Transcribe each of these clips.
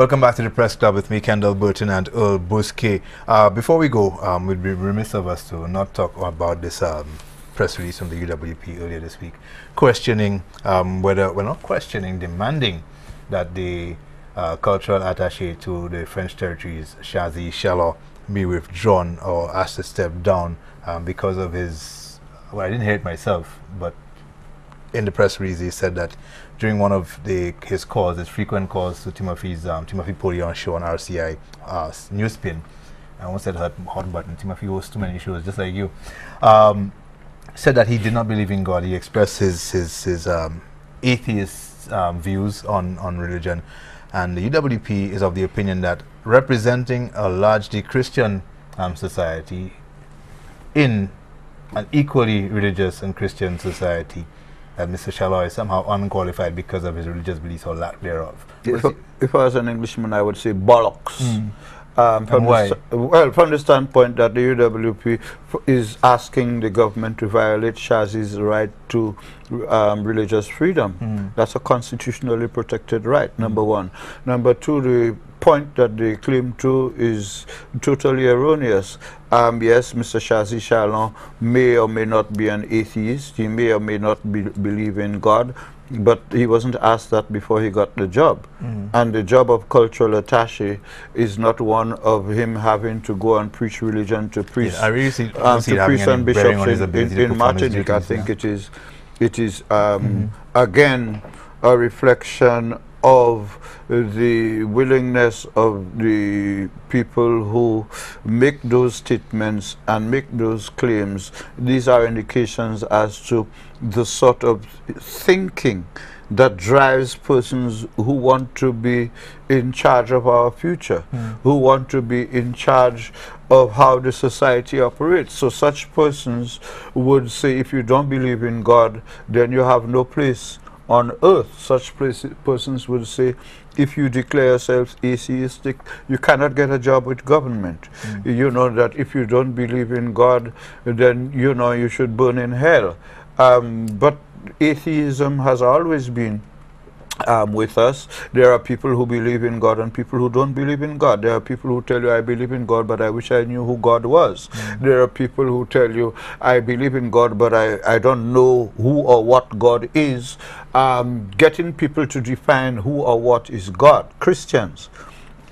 Welcome back to the Press Club with me, Kendall Burton and Earl Busquet. Before we go, we'd be remiss of us to not talk about this press release from the UWP earlier this week, questioning demanding that the cultural attaché to the French territories, Shazi Shalor, be withdrawn or asked to step down because of his, well, I didn't hear it myself, but in the press release he said that during one of his frequent calls to Timothy Polion show on RCI Newspin, I almost said hot button, Timothy hosts too many shows just like you, said that he did not believe in God. He expressed his atheist views on religion, and the UWP is of the opinion that representing a largely Christian society in an equally religious and Christian society, that Mr. Shalor is somehow unqualified because of his religious beliefs or lack thereof. If I was an Englishman, I would say bollocks. Why? From the standpoint that the UWP is asking the government to violate Shazi's right to religious freedom. That's a constitutionally protected right, number one. Number two, the point that they claim to is totally erroneous. Yes, Mr. Shazi Shalor may or may not be an atheist. He may or may not believe in God. But he wasn't asked that before he got the job. And the job of cultural attaché is not one of him having to go and preach religion to priests, I really see priests and bishops in Martinique. I think it is again a reflection of the willingness of the people who make those statements and make those claims. These are indications as to the sort of thinking that drives persons who want to be in charge of our future, who want to be in charge of how the society operates. So such persons would say, if you don't believe in God, then you have no place on earth. Such persons would say, if you declare yourselves atheistic, you cannot get a job with government. You know that if you don't believe in God, then you know you should burn in hell. But atheism has always been with us. There are people who believe in God and people who don't believe in God. There are people who tell you, I believe in God, but I wish I knew who God was. There are people who tell you, I believe in God, but I don't know who or what God is. Getting people to define who or what is God. Christians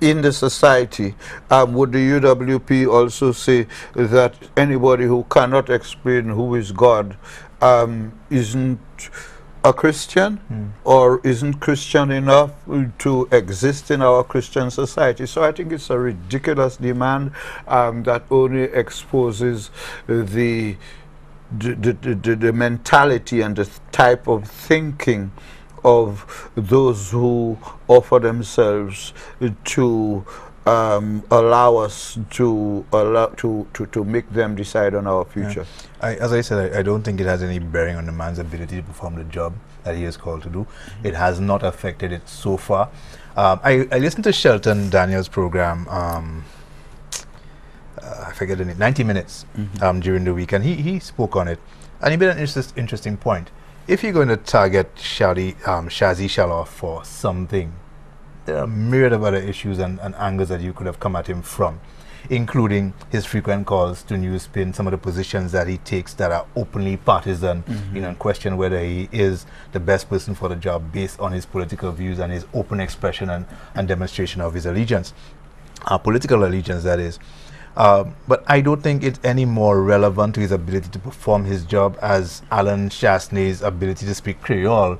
in the society, would the UWP also say that anybody who cannot explain who is God isn't a Christian or isn't Christian enough to exist in our Christian society? So I think it's a ridiculous demand that only exposes the mentality and the type of thinking of those who offer themselves to allow us to make them decide on our future. As I said, I don't think it has any bearing on the man's ability to perform the job that he is called to do. It has not affected it so far. I listened to Shelton Daniels' program, I forget the name, 90 Minutes, during the week, and he spoke on it, and he made an interesting point. If you're going to target Shazi Shalor for something, there are a myriad of other issues and angles that you could have come at him from, including his frequent calls to Newspin, some of the positions that he takes that are openly partisan, and question whether he is the best person for the job based on his political views and his open expression and demonstration of his allegiance, political allegiance, that is. But I don't think it's any more relevant to his ability to perform his job as Alan Chasney's ability to speak Creole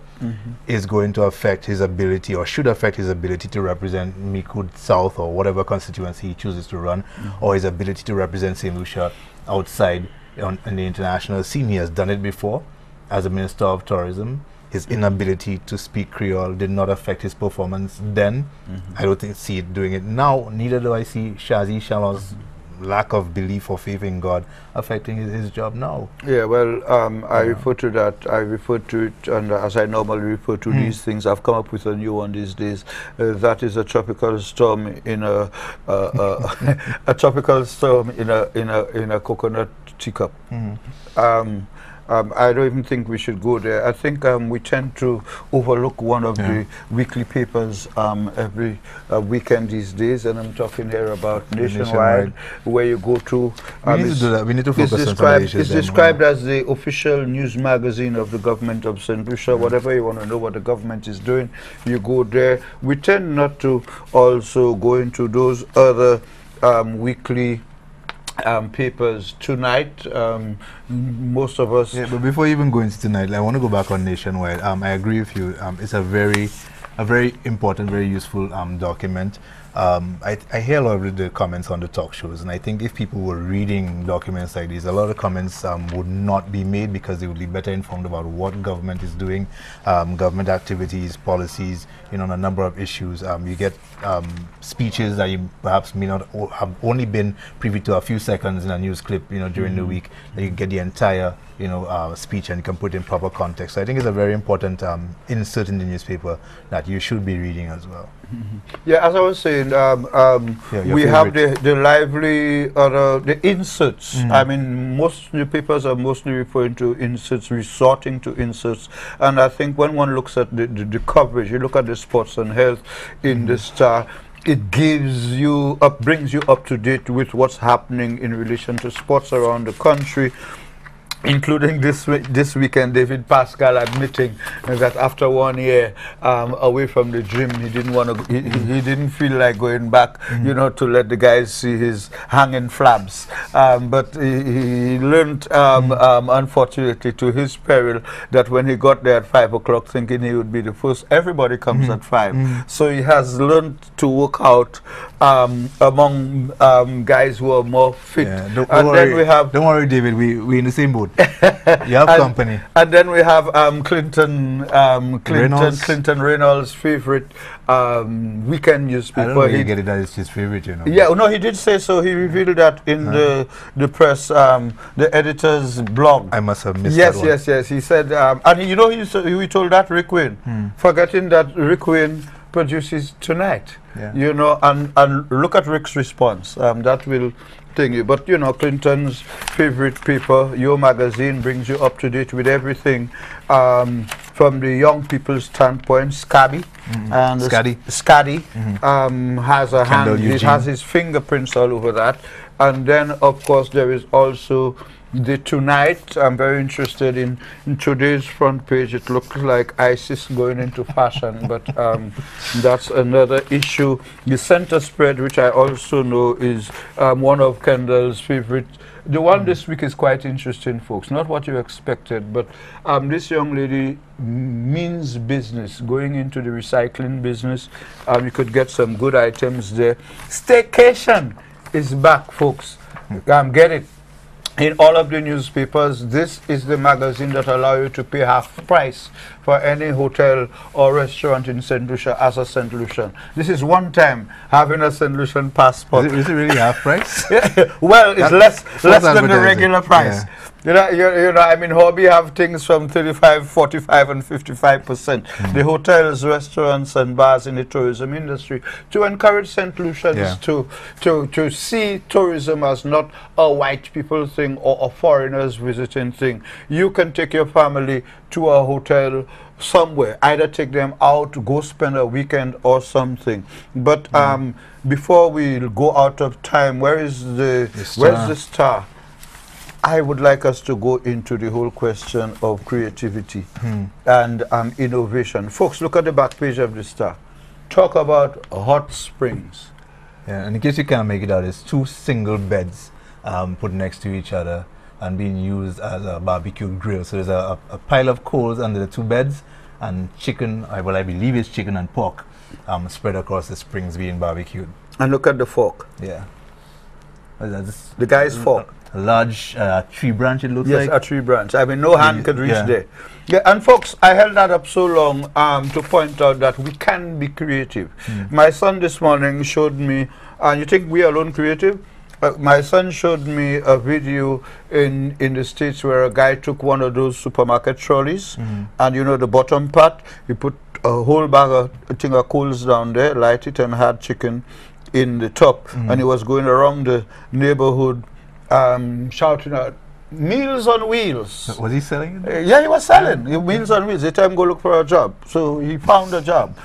is going to affect his ability, or should affect his ability, to represent Micoud South or whatever constituency he chooses to run, or his ability to represent St. Lucia outside on the international scene. He has done it before as a Minister of Tourism. His inability to speak Creole did not affect his performance then. I don't see it doing it now. Neither do I see Shazi Shalor's lack of belief or faith in God affecting his job now. Yeah, well, I refer to that. I refer to it, and as I normally refer to these things, I've come up with a new one these days. That is a tropical storm in a a tropical storm in a coconut teacup. I don't even think we should go there. I think we tend to overlook one of the weekly papers every weekend these days, and I'm talking here about Nationwide, where you go to. We need to do that. We need to focus on some of the issues. It's described as the official news magazine of the government of St. Lucia. Whatever you want to know what the government is doing, you go there. We tend not to also go into those other weekly papers tonight. Most of us. Yeah, but before you even go into tonight, I want to go back on Nationwide. I agree with you. It's a very important, very useful document. I hear a lot of the comments on the talk shows, and I think if people were reading documents like these, a lot of comments would not be made because they would be better informed about what government is doing, government activities, policies, on a number of issues. You get speeches that you perhaps may not have only been privy to a few seconds in a news clip, during the week. That you can get the entire, speech, and you can put it in proper context. So I think it's a very important insert in the newspaper that you should be reading as well. Yeah, as I was saying, we have the lively the inserts. I mean, most newspapers are mostly referring to inserts, resorting to inserts, and I think when one looks at the coverage, you look at the sports and health in the Star, it gives you brings you up to date with what's happening in relation to sports around the country, including this weekend, David Pascal admitting that after 1 year away from the gym, he didn't want to. He didn't feel like going back, to let the guys see his hanging flabs. But he learned, unfortunately, to his peril, that when he got there at 5 o'clock, thinking he would be the first, everybody comes at 5. So he has learned to work out among guys who are more fit. Yeah, don't worry, David. We in the same boat. You have company. And then we have Clinton Reynolds' favorite weekend newspaper. I don't know where you get it that it's his favorite, Yeah, no, he did say so. He revealed that in the press, the editor's blog. I must have missed that one. Yes. He said, and he told that Rick Wayne, forgetting that Rick Wayne produces tonight. Yeah. And look at Rick's response. That will thing you. But Clinton's favorite paper, Your Magazine, brings you up to date with everything from the young people's standpoint. Scabby and Scaddy has a hand. It has his fingerprints all over that. And then, of course, there is also the Tonight. I'm very interested in today's front page. It looks like ISIS going into fashion, but that's another issue. The center spread, which I also know is one of Kendall's favorite. The one this week is quite interesting, folks. Not what you expected, but this young lady means business, going into the recycling business. You could get some good items there. Staycation is back, folks. Get it. In all of the newspapers, this is the magazine that allows you to pay half price for any hotel or restaurant in St. Lucia as a St. Lucian. This is one time having a St. Lucian passport. Is it really half price? Well, it's less than the regular price. Yeah. I mean, Hobby have things from 35, 45, and 55%. The hotels, restaurants, and bars in the tourism industry, to encourage St. Lucians to see tourism as not a white people thing or a foreigners visiting thing. You can take your family to a hotel somewhere, either take them out, go spend a weekend or something. But before we go out of time, where's the Star? I would like us to go into the whole question of creativity and innovation. Folks, look at the back page of the Star. Talk about hot springs. Yeah, and in case you can't make it out, it's 2 single beds put next to each other and being used as a barbecue grill. So there's a pile of coals under the 2 beds and chicken, I believe it's chicken and pork, spread across the springs being barbecued. And look at the fork. Yeah. The guy's fork. A large tree branch, it looks like. Yes, a tree branch. I mean, no hand could reach there. Yeah, and folks, I held that up so long to point out that we can be creative. My son this morning showed me, and you think we are alone creative? My son showed me a video in the States where a guy took one of those supermarket trolleys, and the bottom part, he put a whole bag of coals down there, light it, and had chicken in the top. And he was going around the neighborhood shouting out, Meals on Wheels. Was he selling it? Yeah, he was selling. Meals on Wheels. They tell him go look for a job. So he found a job.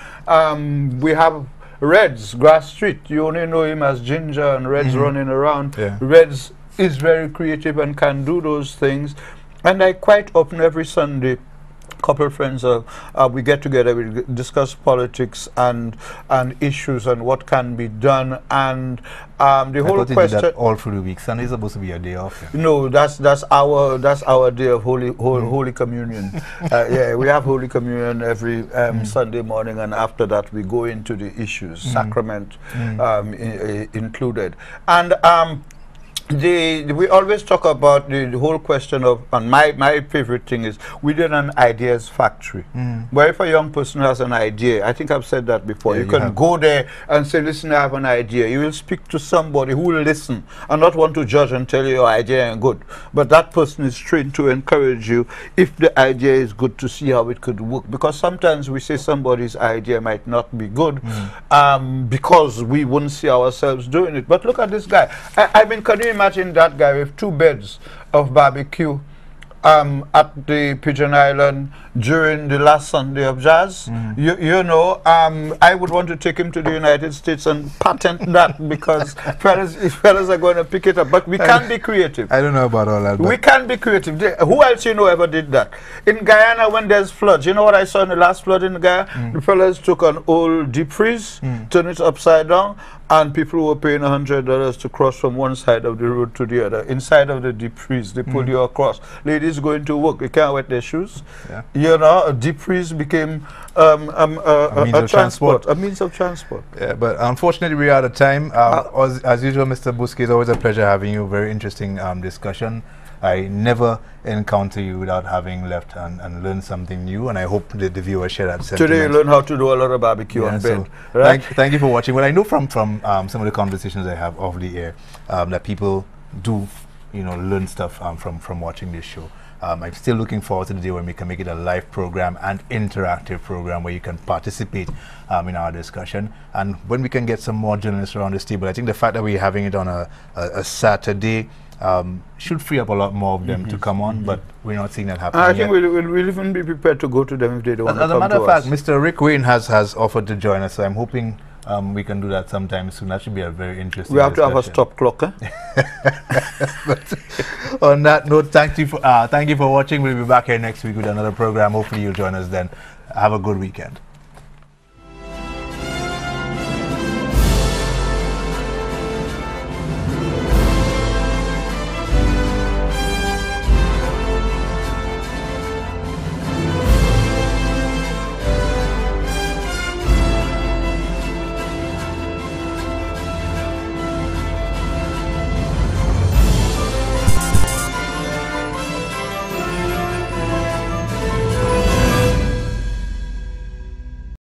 We have Reds, Grass Street. You only know him as Ginger and Reds running around. Yeah. Reds is very creative and can do those things. And I quite often every Sunday, couple of friends, we get together, we discuss politics and issues and what can be done, and the whole question. That all through the week. Sunday is supposed to be a day off. Yeah. No, that's our day of Holy Communion. Yeah, we have Holy Communion every Sunday morning, and after that we go into the issues, sacrament included, and. We always talk about the whole question of, and my favorite thing is, we did an ideas factory. Where if a young person has an idea, I think I've said that before, you can go there and say, listen, I have an idea. You will speak to somebody who will listen and not want to judge and tell you your idea ain't good. But that person is trained to encourage you if the idea is good, to see how it could work. Because sometimes we say somebody's idea might not be good because we wouldn't see ourselves doing it. But look at this guy. I mean, can you imagine that guy with 2 beds of barbecue at the Pigeon Island during the last Sunday of Jazz? You know, I would want to take him to the United States and patent that, because fellas are going to pick it up. But we can be creative. I don't know about all that. We can be creative. Who else you know ever did that? In Guyana, when there's floods, you know what I saw in the last flood in Guyana? The fellas took an old deep freeze, turned it upside down, and people were paying $100 to cross from one side of the road to the other. Inside of the deep freeze, they pull you across. Ladies going to work, they can't wet their shoes. Yeah. You know, a deep freeze became a means of transport. Yeah, but unfortunately we are out of time. As usual, Mr. Buski, it's always a pleasure having you. Very interesting discussion. I never encounter you without having left and learned something new, and I hope that the viewers share that sentiment. Today you learn how to do a lot of barbecue on bed. So right? thank you for watching. Well, I know from some of the conversations I have off the air that people do, you know, learn stuff from watching this show. I'm still looking forward to the day when we can make it a live program and interactive program where you can participate in our discussion, and when we can get some more journalists around this table. I think the fact that we're having it on a Saturday should free up a lot more of them to come on, but we're not seeing that happen. I think we'll even be prepared to go to them if they don't want to come to us. As a matter of fact, Mr. Rick Wayne has offered to join us, so I'm hoping we can do that sometime soon. That should be a very interesting discussion. We have to have a stop clock, eh? But on that note, thank you for watching. We'll be back here next week with another program. Hopefully you'll join us then. Have a good weekend.